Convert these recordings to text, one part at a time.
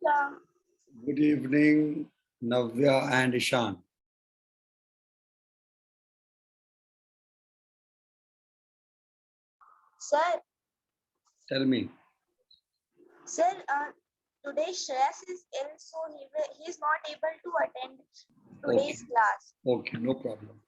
Yeah. Good evening, Navya and Ishan. Sir, Tell me. sir, today Shreyas is ill, so he is not able to attend Okay, today's class. okay, no problem.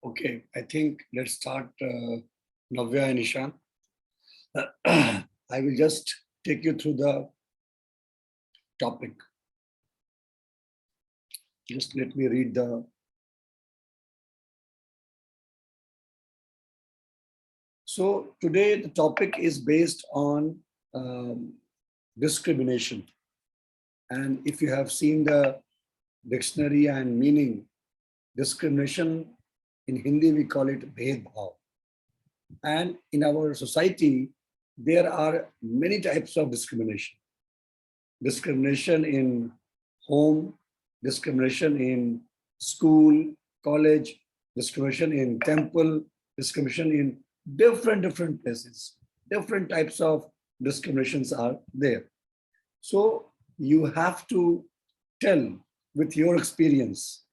Okay, I think let's start Navya and Ishan. I will just take you through the topic. Just let me read the. So today the topic is based on discrimination. And if you have seen the dictionary and meaning, discrimination in Hindi we call it bhedbhav. And in our society, there are many types of discrimination. Discrimination in home, discrimination in school, college, discrimination in temple, discrimination in different places. Different types of discriminations are there. So you have to tell with your experience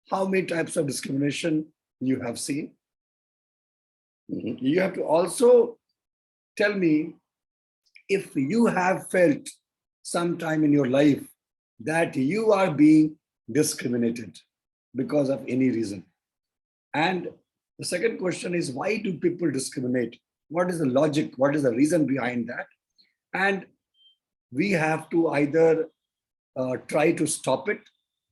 how many types of discrimination you have seen. You have to also tell me if you have felt sometime in your life that you are being discriminated because of any reason. And the second question is, why do people discriminate? What is the logic? What is the reason behind that? And we have to either try to stop it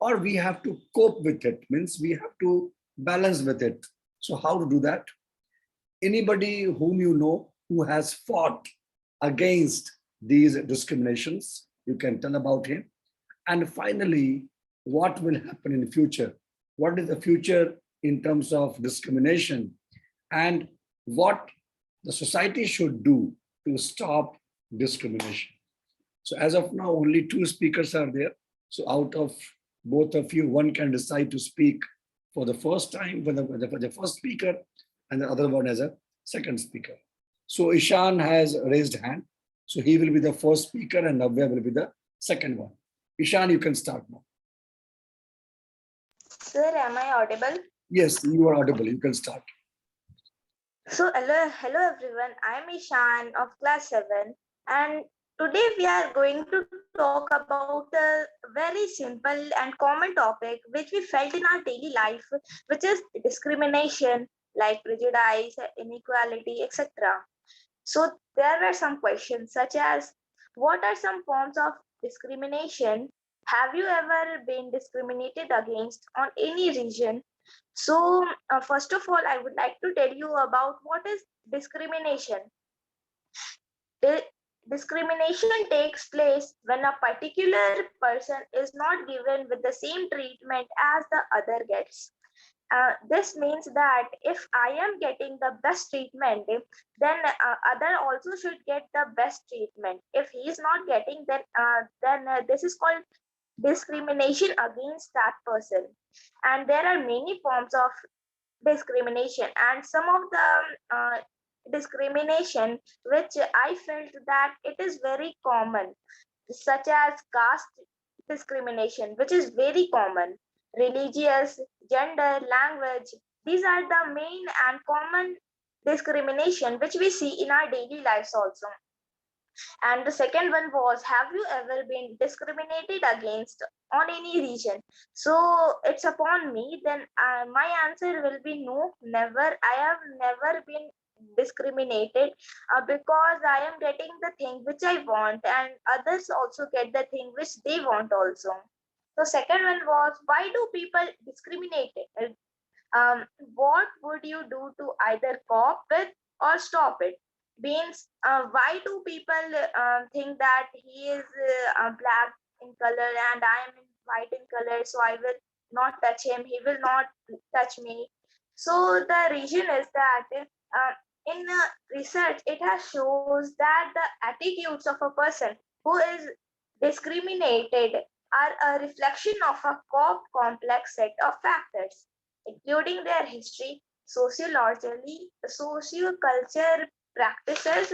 or we have to cope with it, means we have to balance with it. So how to do that? Anybody whom you know who has fought against these discriminations, you can tell about him. And finally, what will happen in the future? What is the future in terms of discrimination? And what the society should do to stop discrimination? So as of now, only two speakers are there. So out of both of you, one can decide to speak for the first time, for the first speaker, and the other one as a second speaker. So Ishan has raised hand. So he will be the first speaker and Navya will be the second one. Ishan, you can start now. Sir, am I audible? Yes, you are audible. You can start. So, hello everyone. I'm Ishan of class 7, and today we are going to talk about a very simple and common topic which we felt in our daily life, which is discrimination, like prejudice, inequality, etc. So, there were some questions such as, what are some forms of discrimination? Have you ever been discriminated against on any region? So, first of all, I would like to tell you about what is discrimination. Di- Discrimination takes place when a particular person is not given with the same treatment as the other gets. This means that if I am getting the best treatment, then other also should get the best treatment. If he is not getting, then this is called discrimination against that person. And there are many forms of discrimination, and some of the discrimination which I felt that it is very common, such as caste discrimination, which is very common, religious, gender, language. These are the main and common discrimination which we see in our daily lives also. And the second one was, have you ever been discriminated against on any region? So it's upon me, then my answer will be no, never. I have never been discriminated because I am getting the thing which I want, and others also get the thing which they want also. So second one was, why do people discriminate? What would you do to either cope with or stop it? Means, why do people think that he is black in color and I am in white in color, so I will not touch him, he will not touch me? So the reason is that in research, it has shows that the attitudes of a person who is discriminated are a reflection of a complex set of factors, including their history, sociologically, practices,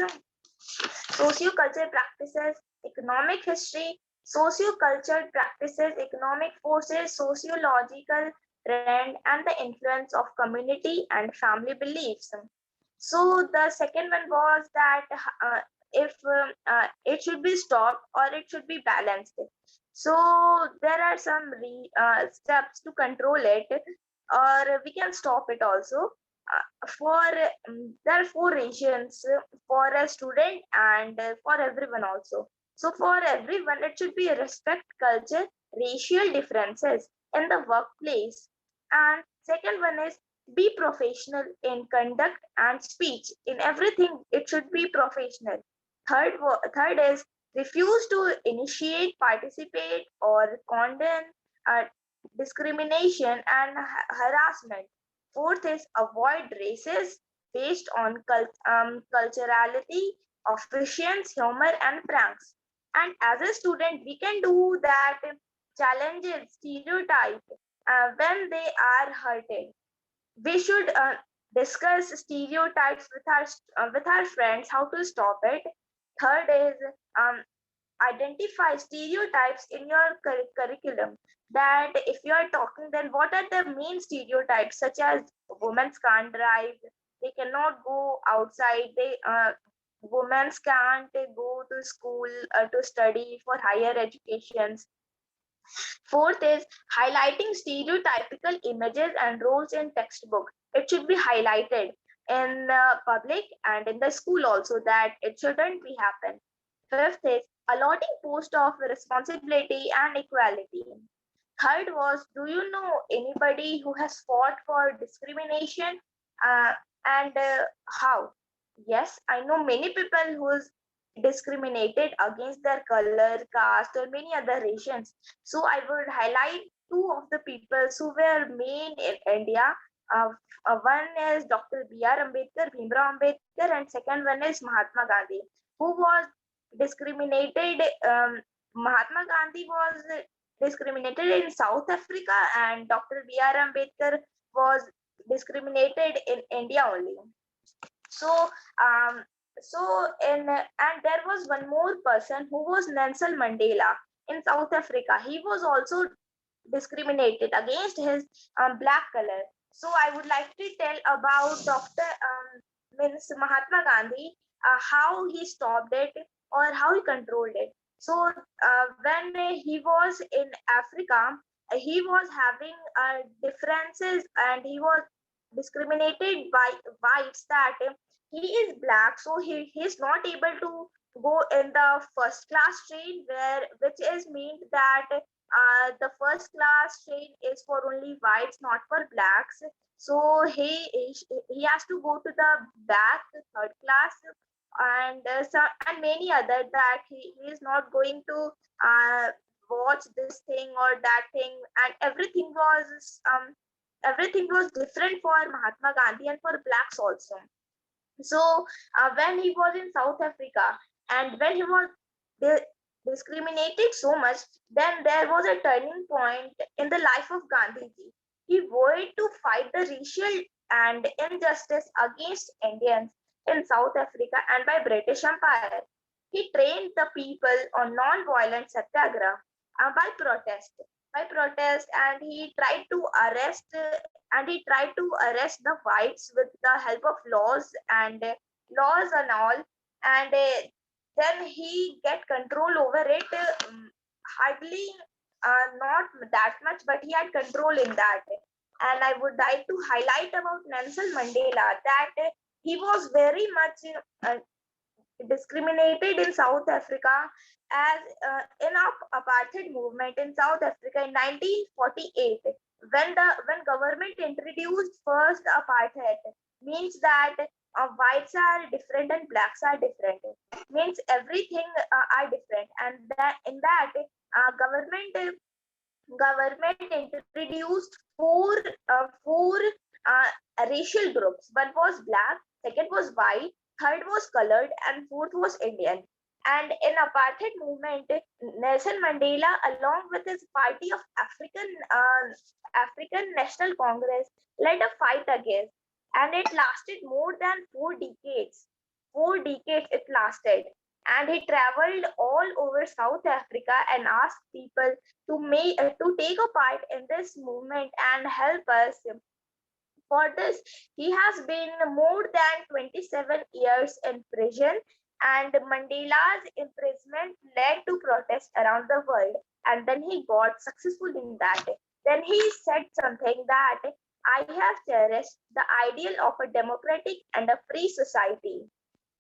sociocultural practices, economic history, sociocultural practices, economic forces, sociological trend, and the influence of community and family beliefs. So the second one was that if it should be stopped or it should be balanced. So there are some steps to control it, or we can stop it also. For There are four regions for a student and for everyone also. So for everyone, it should be respect culture, racial differences in the workplace. And second one is be professional in conduct and speech. In everything, it should be professional. Third is refuse to initiate, participate, or condemn uh, discrimination and harassment. Fourth is avoid races based on culturality, officials, humor, and pranks. And as a student, we can do that challenges stereotype when they are hurted. We should discuss stereotypes with our friends, how to stop it. Third is um, identify stereotypes in your curriculum, that if you are talking, then what are the main stereotypes, such as women can't drive, they cannot go outside, they women can't go to school to study for higher educations. Fourth is highlighting stereotypical images and roles in textbook. It should be highlighted in the public and in the school also, that it shouldn't be happen. Fifth is allotting post of responsibility and equality. Third was, do you know anybody who has fought for discrimination, uh, and how? Yes, I know many people who's discriminated against their color, caste, or many other regions. So I would highlight two of the people who were main in India. One is Dr. B.R. Ambedkar, Bhimrao Ambedkar, and second one is Mahatma Gandhi, who was discriminated. Mahatma Gandhi was discriminated in South Africa, and Dr. B.R. Ambedkar was discriminated in India only. So, um, and there was one more person who was Nelson Mandela in South Africa. He was also discriminated against his black color. So I would like to tell about Dr. Means Mahatma Gandhi, how he stopped it or how he controlled it. So when he was in Africa, he was having differences, and he was discriminated by whites that he is black, so he is not able to go in the first class train, where which is mean that the first class train is for only whites, not for blacks. So he has to go to the back third class, and many other that he is not going to watch this thing or that thing, and everything was different for Mahatma Gandhi and for blacks also. So when he was in South Africa, and when he was di- discriminated so much, then there was a turning point in the life of Gandhiji. He vowed to fight the racial and injustice against Indians in South Africa and by British Empire. He trained the people on non-violent satyagraha by protest. By protest, and he tried to arrest the whites with the help of laws and all, and then he get control over it, hardly not that much, but he had control in that. And I would like to highlight about Nelson Mandela that he was very much discriminated in South Africa, as in our apartheid movement in South Africa in 1948, when government introduced first apartheid, means that whites are different and blacks are different, means everything are different, and that in that government introduced four racial groups. One was black, second was white, third was colored, and fourth was Indian. And in apartheid movement, Nelson Mandela, along with his party of African National Congress, led a fight against, and it lasted more than 4 decades. 4 decades it lasted, and he traveled all over South Africa and asked people to take a part in this movement and help us. For this, he has been more than 27 years in prison, and Mandela's imprisonment led to protests around the world, and then he got successful in that. Then he said something that I have cherished the ideal of a democratic and a free society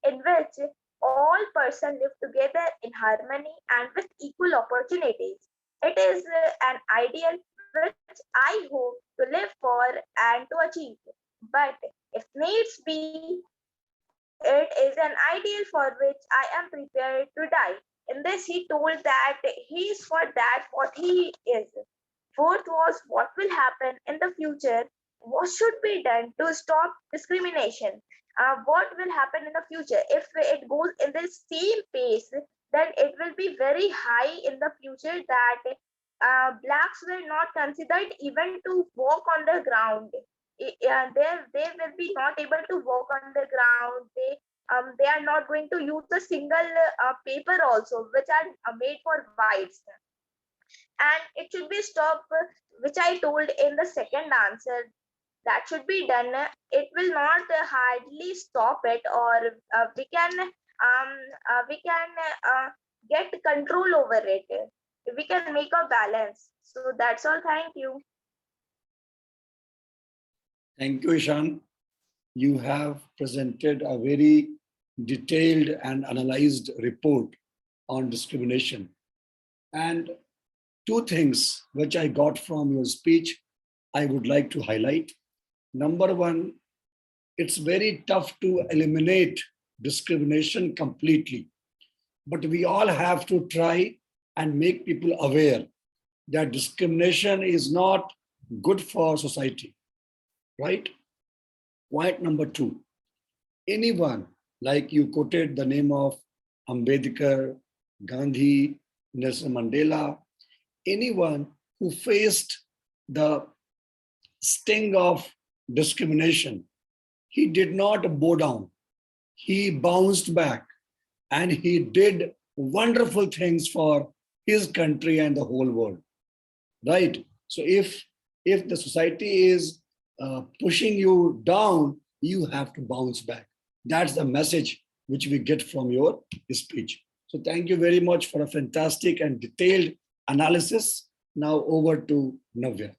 in which all persons live together in harmony and with equal opportunities. It is an ideal which I hope to live for and to achieve. But if needs be, it is an ideal for which I am prepared to die. In this, he told that he is for that what he is. Fourth was what will happen in the future, what should be done to stop discrimination. What will happen in the future? If it goes in the same pace, then it will be very high in the future that blacks will not considered even to walk on the ground. They will be not able to walk on the ground. They are not going to use a single paper also, which are made for whites, and it should be stopped, which I told in the second answer, that should be done. It will not hardly stop it, or we can get control over it. We can make a balance. So that's all. Thank you. Thank you, Ishan. You have presented a very detailed and analyzed report on discrimination. And two things which I got from your speech, I would like to highlight. Number one, it's very tough to eliminate discrimination completely, but we all have to try and make people aware that discrimination is not good for society, right? Point number two, anyone, like you quoted the name of Ambedkar, Gandhi, Nelson Mandela, anyone who faced the sting of discrimination, he did not bow down. He bounced back and he did wonderful things for his country and the whole world. Right? So if the society is pushing you down, you have to bounce back. That's the message which we get from your speech. So thank you very much for a fantastic and detailed analysis. Now over to Navya.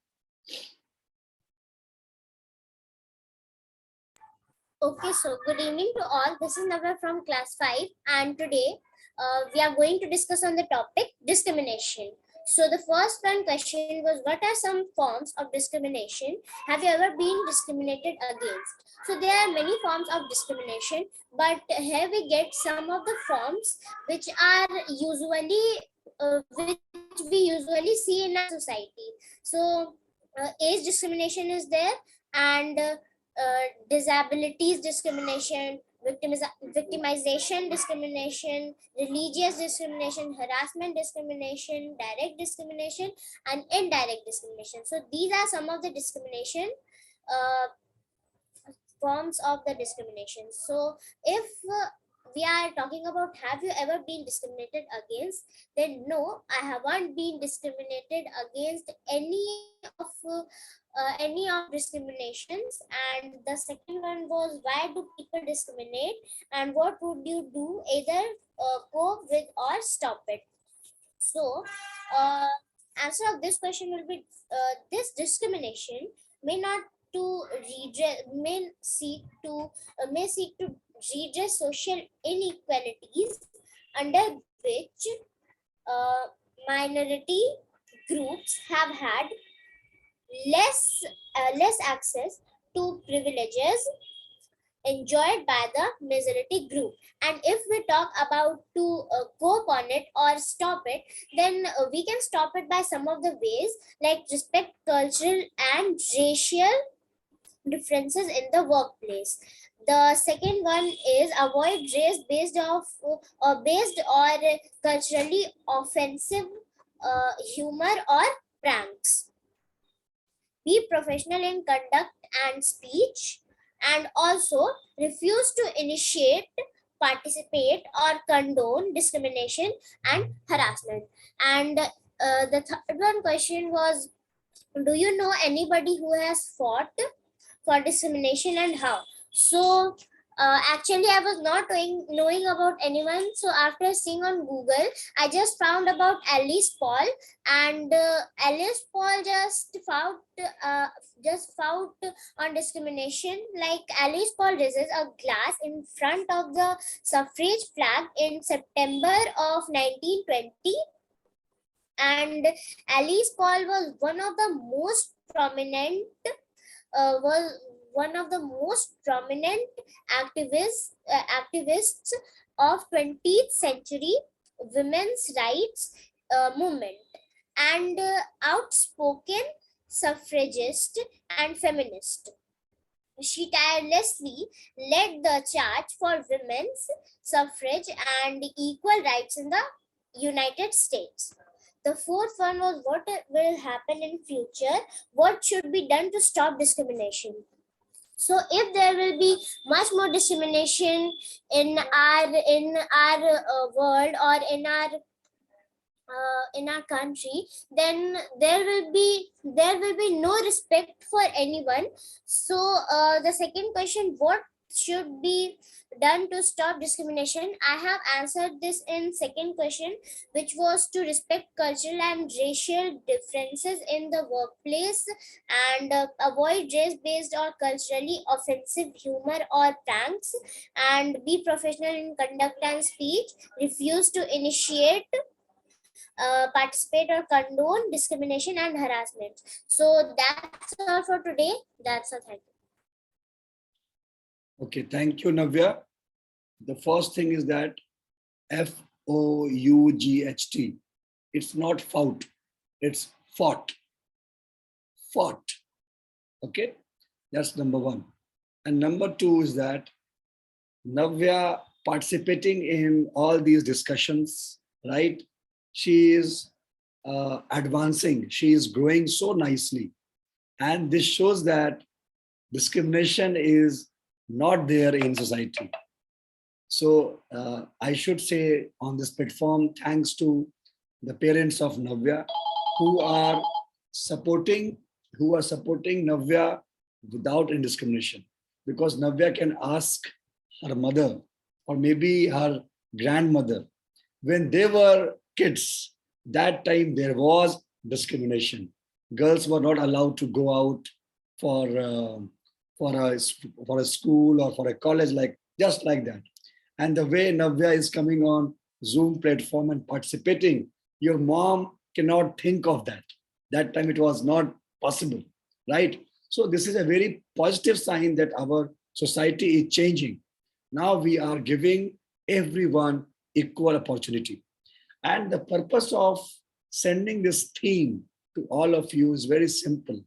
Okay, so good evening to all. This is Navya from class 5, and today we are going to discuss on the topic discrimination. So the first one question was, what are some forms of discrimination? Have you ever been discriminated against? So there are many forms of discrimination, but here we get some of the forms which are which we usually see in our society. So age discrimination is there, and disabilities discrimination, victimization discrimination, religious discrimination, harassment discrimination, direct discrimination, and indirect discrimination. So these are some of the discrimination forms of the discrimination. So if we are talking about have you ever been discriminated against, then no, I haven't been discriminated against any of discriminations. And the second one was, why do people discriminate and what would you do, either cope with or stop it? So answer of this question will be, this discrimination may not to redress may seek to redress social inequalities under which minority groups have had less access to privileges enjoyed by the majority group. And if we talk about to cope on it or stop it, then we can stop it by some of the ways, like respect cultural and racial differences in the workplace. The second one is avoid race-based based or culturally offensive humor or pranks. Be professional in conduct and speech, and also refuse to initiate, participate, or condone discrimination and harassment. And the third one question was, do you know anybody who has fought for discrimination and how? So actually I was not knowing about anyone. So after seeing on Google, I just found about Alice Paul, and Alice Paul just found on discrimination. Like, Alice Paul raises a glass in front of the suffrage flag in September of 1920, and Alice Paul was one of the most prominent activists of 20th century women's rights movement, and outspoken suffragist and feminist. She tirelessly led the charge for women's suffrage and equal rights in the United States. The fourth one was, what will happen in future? What should be done to stop discrimination? So if there will be much more discrimination in our world or in our country, then there will be no respect for anyone. So the second question, what should be done to stop discrimination? I have answered this in second question, which was to respect cultural and racial differences in the workplace, and avoid race-based or culturally offensive humor or pranks, and be professional in conduct and speech, refuse to initiate, participate or condone discrimination and harassment. So that's all for today. That's all. Thank you. Okay, thank you, Navya. The first thing is that F-O-U-G-H-T. It's not fought, it's fought. Fought. Okay, that's number one. And number two is that Navya participating in all these discussions, right? She is advancing. She is growing so nicely. And this shows that discrimination is not there in society. So I should say on this platform, thanks to the parents of Navya who are supporting Navya without any discrimination. Because Navya can ask her mother or maybe her grandmother, when they were kids, that time there was discrimination. Girls were not allowed to go out for for a school or for a college, like just like that. And the way Navya is coming on Zoom platform and participating, your mom cannot think of that. That time it was not possible, right? So this is a very positive sign that our society is changing. Now we are giving everyone equal opportunity. And the purpose of sending this theme to all of you is very simple.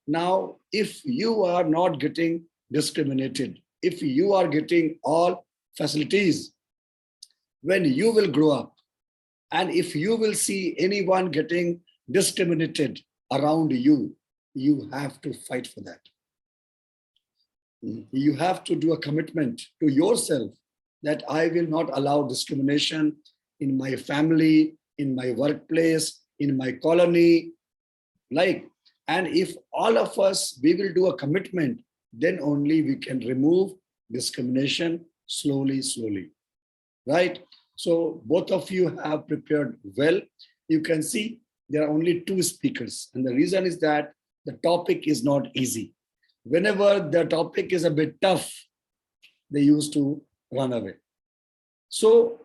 Now, if you are not getting discriminated, if you are getting all facilities, when you will grow up, and if you will see anyone getting discriminated around you, you have to fight for that. You have to do a commitment to yourself that I will not allow discrimination in my family, in my workplace, in my colony, like. And if all of us, we will do a commitment, then only we can remove discrimination slowly, slowly, right? So both of you have prepared well. You can see there are only 2 speakers. And the reason is that the topic is not easy. Whenever the topic is a bit tough, they used to run away. So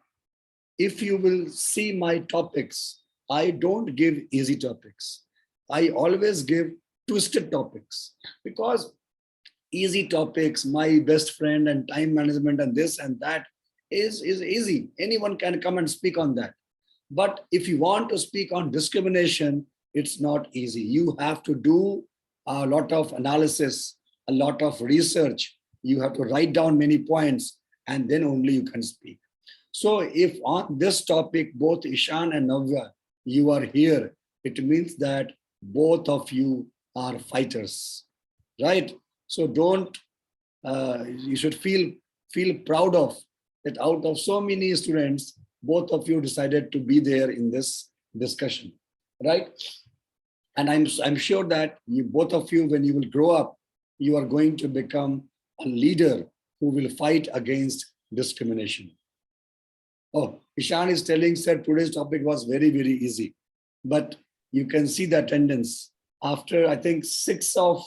if you will see my topics, I don't give easy topics. I always give twisted topics, because easy topics, my best friend and time management and this and that is easy. Anyone can come and speak on that. But if you want to speak on discrimination, it's not easy. You have to do a lot of analysis, a lot of research. You have to write down many points, and then only you can speak. So if on this topic, both Ishan and Navya, you are here, it means that both of you are fighters, right? So don't, you should feel proud of that. Out of so many students, both of you decided to be there in this discussion, right? And I'm sure that you, both of you, when you will grow up, you are going to become a leader who will fight against discrimination. Oh, Ishan is telling, said today's topic was very, very easy. But you can see the attendance. After, I think, 6 of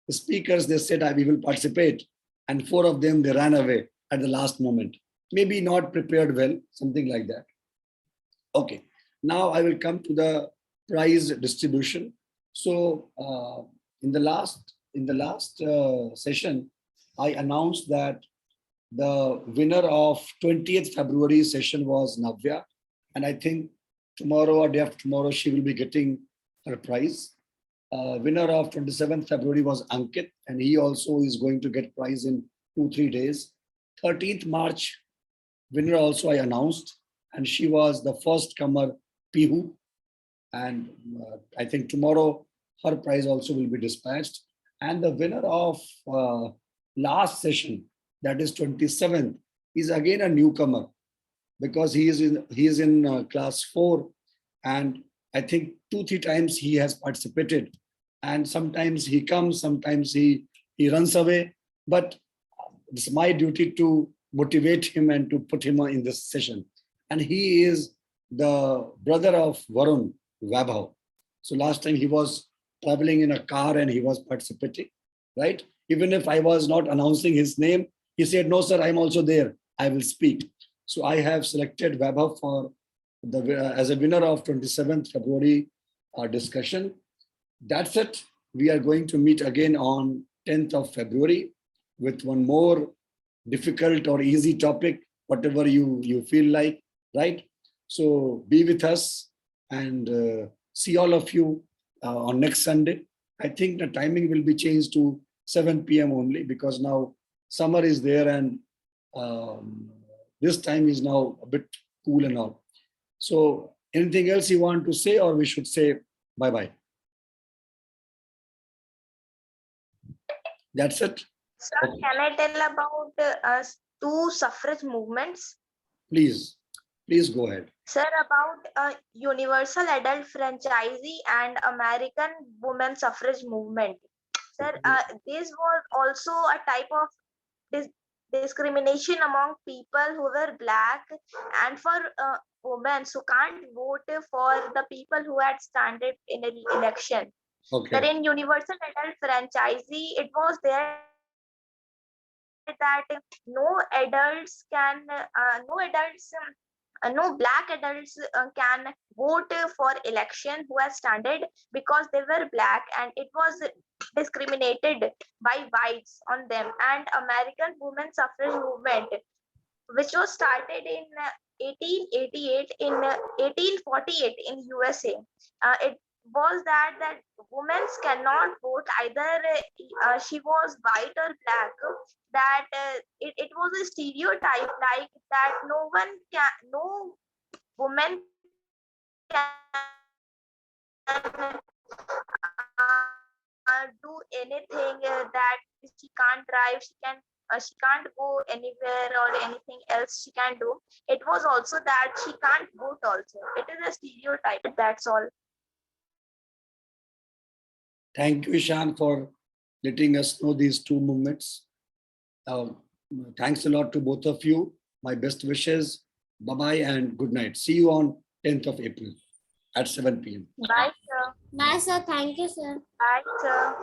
the speakers, they said, we will participate. And 4 of them, they ran away at the last moment. Maybe not prepared well, something like that. Okay, now I will come to the prize distribution. So in the last session, I announced that the winner of 20th February session was Navya. And I think tomorrow or day after tomorrow, she will be getting her prize. Winner of 27th February was Ankit, and he also is going to get prize in 2-3 days. 13th March, winner also I announced, and she was the first comer, Pihu. And I think tomorrow her prize also will be dispatched. And the winner of last session, that is 27th, is again a newcomer, because he is in class 4, and I think 2-3 times he has participated, and sometimes he comes, sometimes he runs away, but it's my duty to motivate him and to put him in this session. And he is the brother of Varun Vaibhav. So last time he was traveling in a car and he was participating, right? Even if I was not announcing his name, he said, no sir, I'm also there, I will speak. So I have selected Vaibhav for as a winner of 27th February discussion. That's it. We are going to meet again on 10th of February with one more difficult or easy topic, whatever you feel like, right? So be with us and see all of you on next Sunday. I think the timing will be changed to 7 p.m. only, because now summer is there and this time is now a bit cool and all. So Anything else you want to say, or we should say bye-bye? That's it? Sir, can I tell about two suffrage movements? Please go ahead. Sir, about universal adult franchisee and American women suffrage movement. Sir, this was also a type of discrimination among people who were black, and for women who can't vote for the people who had standed in an election. Okay. That in universal adult franchisee, it was there that no adults can, no black adults can vote for election who has standed because they were black, and it was discriminated by whites on them. And American women suffrage movement, which was started in 1888 in 1848 in USA. It was that women cannot vote either she was white or black. That it was a stereotype like that no woman can do anything, that she can't drive, she can't go anywhere or anything else she can do. It was also that she can't vote also. It is a stereotype, that's all. Thank you, Ishan, for letting us know these two movements. Thanks a lot to both of you. My best wishes. Bye-bye and good night. See you on 10th of April at 7 p.m. Bye, sir. Bye, sir. Thank you, sir. Bye, sir.